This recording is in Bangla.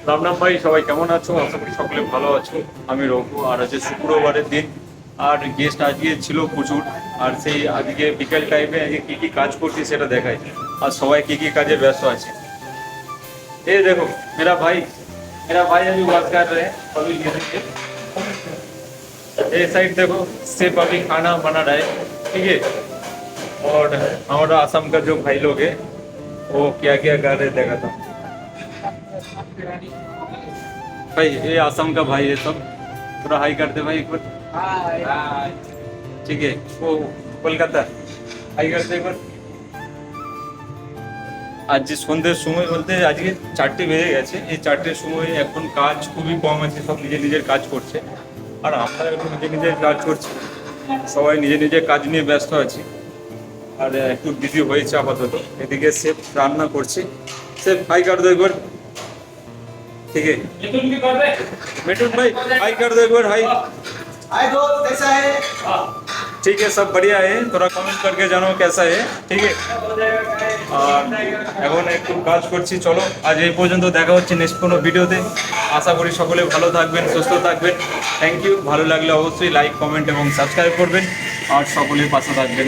রাম রাম ভাই, সবাই কেমন আছো? আশা করি সকলে ভালো আছো। আমি রঘু, আর আজকে শুক্রবারের দিন, আর গেস্ট আজকে ছিল প্রচুর। আর সেই আজকে বিকেল টাইমে আজকে কি কি কাজ করছি সেটা দেখাই, আর সবাই কি কি কাজে ব্যস্ত আছে। ये देखो, मेरा भाई अभी वर्क कर रहे हैं अभी ये साइड देखो, सिर्फ अभी खाना बना रहा है। ठीक है। और हमारा असम का जो भाई लोग है वो क्या क्या कर रहे देखा था भाई। ये असम का भाई है सब। थोड़ा हाई करते भाई एक बार। हाय। ठीक है। वो कोलकाता हाई करते एक बार। আজ যে সন্ধ্যের সময় বলতে আজকে 4টে বেজে গেছে। এই 4টের সময় এখন কাজ খুবই কম আছে, সব নিজের নিজের কাজ করছে। আর আমরা এখন নিজের নিজের কাজ করছি, সবাই নিজের নিজের কাজ নিয়ে ব্যস্ত আছি। আর একটু বিজি হয়েছে আপাতত। এদিকে শেফ রান্না করছে। শেফ হাই कर दो एक बार। ठीक है मिठुन भाई, हाई कर दो एक बार। हाई हाय दोस्त, कैसा है? ठीक है, सब बढ़िया है। थोड़ा कमेंट करके জানাও कैसा है। ठीक है। আর এখন একটু কাজ করছি। চলো আজ এই পর্যন্ত, দেখা হচ্ছে নেক্সট কোনো ভিডিওতে। আশা করি সকলে ভালো থাকবেন, সুস্থ থাকবেন। Thank you. ভালো লাগলে অবশ্যই লাইক, কমেন্ট এবং সাবস্ক্রাইব করবেন, আর সকলের পাশে থাকবেন।